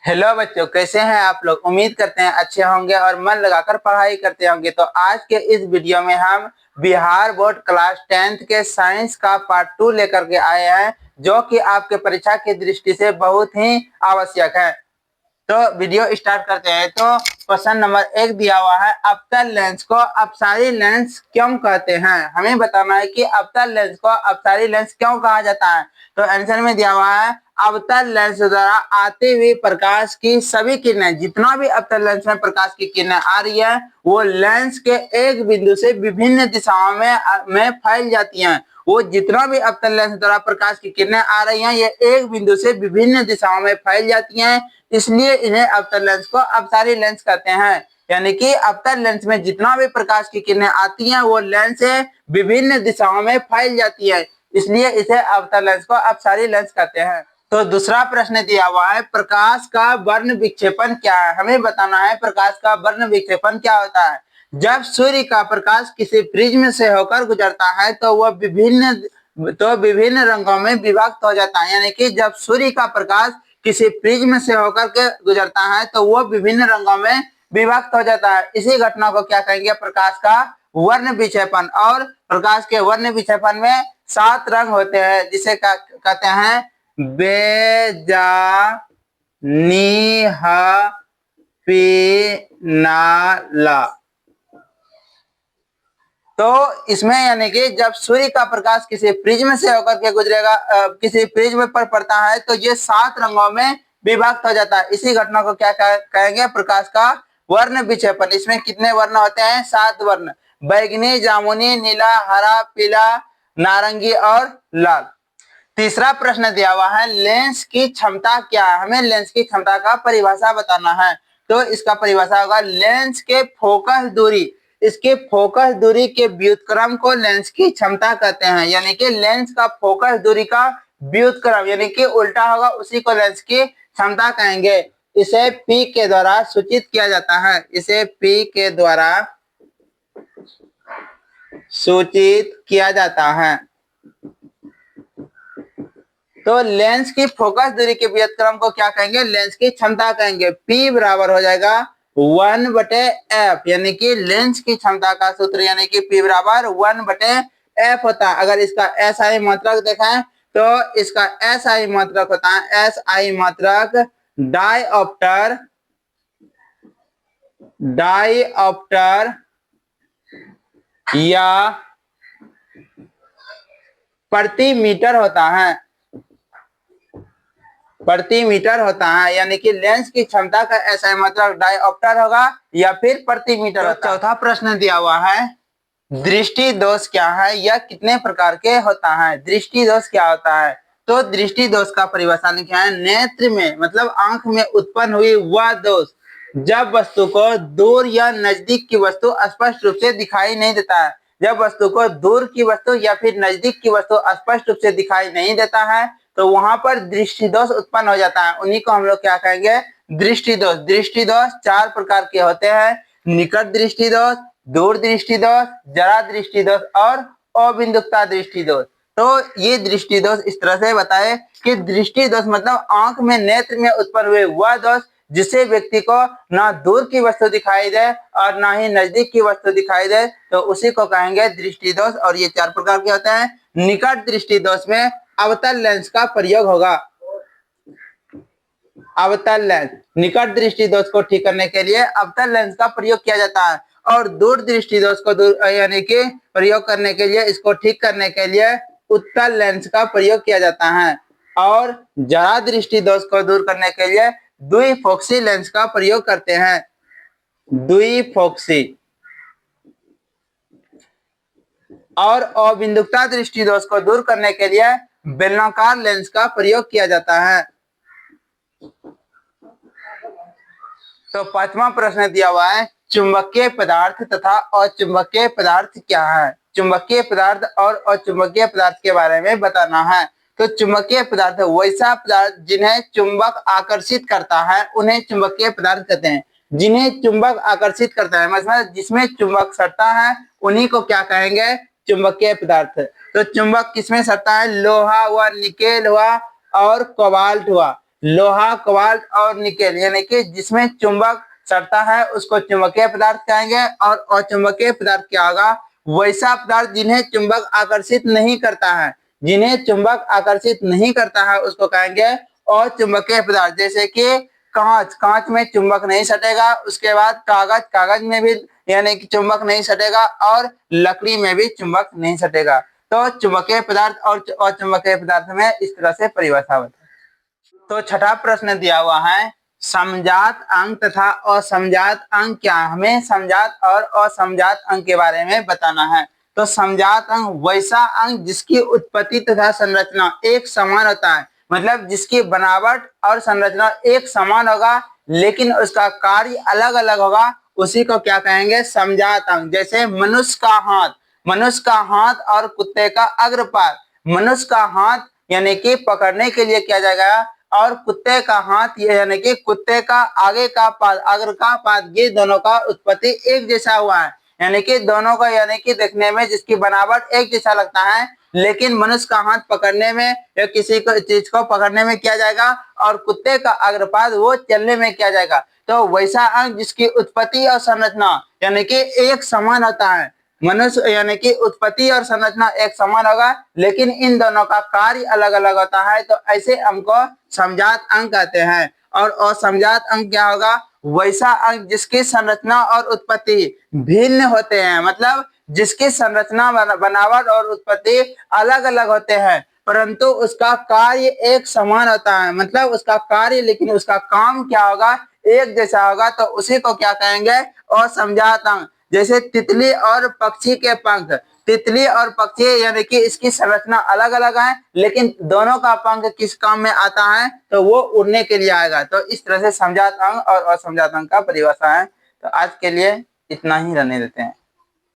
Hello बच्चों, कैसे हैं आप लोग। उम्मीद करते हैं अच्छे होंगे और मन लगाकर पढ़ाई करते होंगे। तो आज के इस वीडियो में हम बिहार बोर्ड क्लास 10th के साइंस का पार्ट 2 लेकर के आए हैं, जो कि आपके परीक्षा की दृष्टि से बहुत ही आवश्यक है। तो वीडियो स्टार्ट करते हैं। तो क्वेश्चन नंबर 1 दिया हुआ है, अवतल लेंस को अपसारी लेंस क्यों कहते हैं। हमें बताना है कि अवतल लेंस को अपसारी लेंस क्यों कहा जाता है। तो आंसर में दिया हुआ है, अवतल लेंस द्वारा आती हुई प्रकाश की सभी किरणें, जितना भी अवतल लेंस में प्रकाश की किरणें आ रही है, वो लेंस के एक बिंदु से विभिन्न दिशाओं में फैल जाती हैं। वो जितना भी अवतल लेंस द्वारा प्रकाश की किरणें आ रही हैं, ये एक बिंदु से विभिन्न दिशाओं में फैल जाती हैं, इसलिए इन्हें अवतल लेंस को अपसारी लेंस कहते हैं। यानी कि अवतल लेंस में जितना भी प्रकाश की किरणें आती हैं, वो लेंस से विभिन्न दिशाओं में फैल जाती है, इसलिए इसे अवतल लेंस को अपसारी लेंस कहते हैं। तो दूसरा प्रश्न दिया हुआ है, प्रकाश का वर्ण विक्षेपण क्या है। हमें बताना है प्रकाश का वर्ण विक्षेपण क्या होता है। जब सूर्य का प्रकाश किसी प्रिज्म से होकर गुजरता है तो वह विभिन्न रंगों में विभक्त हो जाता है। यानी कि जब सूर्य का प्रकाश किसी प्रिज्म से होकर के गुजरता है तो वह विभिन्न रंगों में विभक्त हो जाता है। इसी घटना को क्या कहेंगे, प्रकाश का वर्ण विक्षेपण। और प्रकाश के वर्ण विक्षेपण में 7 रंग होते हैं, जिसे कहते हैं बेजा नीह पीनाला। तो इसमें यानी कि जब सूर्य का प्रकाश किसी प्रिज्म से होकर के गुजरेगा, किसी प्रिज्म पर पड़ता है तो ये 7 रंगों में विभक्त हो जाता है। इसी घटना को क्या कहेंगे, प्रकाश का वर्ण विक्षेपण। इसमें कितने वर्ण होते हैं, 7 वर्ण, बैगनी, जामुनी, नीला, हरा, पीला, नारंगी और लाल। तीसरा प्रश्न दिया हुआ है, लेंस की क्षमता क्या है। हमें लेंस की क्षमता का परिभाषा बताना है। तो इसका परिभाषा होगा, लेंस के फोकस दूरी, इसके फोकस दूरी के व्युत्क्रम को लेंस की क्षमता कहते हैं। यानी कि लेंस का फोकस दूरी का व्युत्क्रम यानी कि उल्टा होगा, उसी को लेंस की क्षमता कहेंगे। इसे P के द्वारा सूचित किया जाता है। इसे P के द्वारा सूचित किया जाता है। तो लेंस की फोकस दूरी के व्युत्क्रम को क्या कहेंगे, लेंस की क्षमता कहेंगे। P बराबर हो जाएगा 1/f, यानी कि लेंस की क्षमता का सूत्र यानी कि P बराबर 1/f होता है। अगर इसका SI मात्रक देखें तो इसका SI मात्रक होता है, SI मात्रक डायऑप्टर या प्रति मीटर होता है, प्रति मीटर होता है। यानी कि लेंस की क्षमता का SI मात्रक डायऑप्टर होगा या फिर प्रति मीटर होता है। चौथा प्रश्न दिया हुआ है, दृष्टि दोष क्या है, यह कितने प्रकार के होता है। दृष्टि दोष क्या होता है। तो दृष्टि दोष का परिभाषा लिखा है, नेत्र में मतलब आंख में उत्पन्न हुई वह दोष जब वस्तु को दूर या नजदीक की वस्तु स्पष्ट रूप से दिखाई नहीं देता है। जब वस्तु को दूर की वस्तु या फिर नजदीक की वस्तु स्पष्ट रूप से दिखाई नहीं देता है तो वहां पर दृष्टि दोष उत्पन्न हो जाता है। उन्हीं को हम लोग क्या कहेंगे, दृष्टि दोष। दृष्टि दोष 4 प्रकार के होते हैं, निकट दृष्टि दोष, दूर दृष्टि दोष, जरा दृष्टि दोष और अबिंदुकता दृष्टि दोष। तो ये दृष्टि दोष इस तरह से बताए कि दृष्टि दोष मतलब आंख में नेत्र में उत्पन्न हुए वह दोष जिससे व्यक्ति को ना दूर की वस्तु दिखाई दे और ना ही नजदीक की वस्तु दिखाई दे, तो उसी को कहेंगे दृष्टि दोष। और ये 4 प्रकार के होते हैं। निकट दृष्टि दोष में अवतल लेंस का प्रयोग होगा। अवतल लेंस, निकट दृष्टि दोष को ठीक करने के लिए अवतल लेंस का प्रयोग किया जाता है। और दूर दृष्टि दोष को यानी कि प्रयोग करने के लिए, इसको ठीक करने के लिए उत्तल लेंस का प्रयोग किया जाता है। और जरा दृष्टि दोष को दूर करने के लिए द्विफोक्सी लेंस का प्रयोग करते हैं, द्विफोक्सी। और अबिंदुकता दृष्टि दोष को दूर करने के लिए बेलनाकार लेंस का प्रयोग किया जाता है। तो 5वां प्रश्न दिया हुआ है, चुंबकीय पदार्थ तथा अचुंबकीय पदार्थ क्या है। चुंबकीय पदार्थ और अचुंबकीय पदार्थ के बारे में बताना है। तो चुंबकीय पदार्थ वैसा पदार्थ जिन्हें चुंबक आकर्षित करता है उन्हें चुंबकीय पदार्थ कहते हैं। जिन्हें चुंबक आकर्षित करता है मतलब जिसमें चुंबक सटता है उन्हीं को क्या कहेंगे, चुंबकीय पदार्थ। तो चुंबक किसमें सटता है, लोहा हुआ, निकेल हुआ और कोबाल्ट हुआ। लोहा, कोबाल्ट और निकेल, यानी कि जिसमें चुंबक सड़ता है उसको चुंबकीय पदार्थ कहेंगे। और अचुंबकीय पदार्थ क्या होगा? वैसा पदार्थ जिन्हें चुंबक आकर्षित नहीं करता है, जिन्हें चुंबक आकर्षित नहीं करता है उसको कहेंगे अचुंबकीय पदार्थ। जैसे कि कांच, कांच में चुंबक नहीं सटेगा। उसके बाद कागज, कागज में भी यानी कि चुंबक नहीं सटेगा। और लकड़ी में भी चुंबक नहीं सटेगा। तो चुंबकीय पदार्थ और अचुंबकीय पदार्थ में इस तरह से परिभाषा होती है। तो छठा प्रश्न दिया हुआ है, समजात अंक तथा असमजात अंक क्या है? हमें समजात और असमजात अंक के बारे में बताना है। तो समजात अंक वैसा अंक जिसकी उत्पत्ति तथा संरचना एक समान होता है, मतलब जिसकी बनावट और संरचना एक समान होगा लेकिन उसका कार्य अलग अलग होगा, उसी को क्या कहेंगे? समजात अंक। जैसे मनुष्य का हाथ, मनुष्य का हाथ और कुत्ते का अग्रपाद। मनुष्य का हाथ यानी कि पकड़ने के लिए किया जाएगा, और कुत्ते का हाथ यानी कि कुत्ते का आगे का पाद, अग्र का पाद, ये दोनों का उत्पत्ति एक जैसा हुआ है। यानी कि दोनों का यानी कि देखने में जिसकी बनावट एक जैसा लगता है, लेकिन मनुष्य का हाथ पकड़ने में या किसी को चीज को पकड़ने में किया जाएगा, और कुत्ते का अग्रपाद वो चलने में किया जाएगा। तो वैसा अंग जिसकी उत्पत्ति और संरचना यानी कि एक समान होता है। मनुष्य यानी कि उत्पत्ति और संरचना एक समान होगा लेकिन इन दोनों का कार्य अलग अलग होता है, तो ऐसे अंक को समजात अंक कहते हैं। और असमजात अंक क्या होगा? वैसा अंक जिसकी संरचना और उत्पत्ति भिन्न होते हैं, मतलब जिसकी संरचना, बनावट और उत्पत्ति अलग अलग होते हैं परंतु उसका कार्य एक समान होता है। मतलब उसका कार्य लेकिन उसका काम क्या होगा? एक जैसा होगा, तो उसी को क्या कहेंगे? असमजात अंक। जैसे तितली और पक्षी के पंख, तितली और पक्षी यानी कि इसकी संरचना अलग अलग है लेकिन दोनों का पंख किस काम में आता है? तो वो उड़ने के लिए आएगा। तो इस तरह से समजात अंक और असमजात अंक का परिभाषा है। तो आज के लिए इतना ही रहने देते हैं।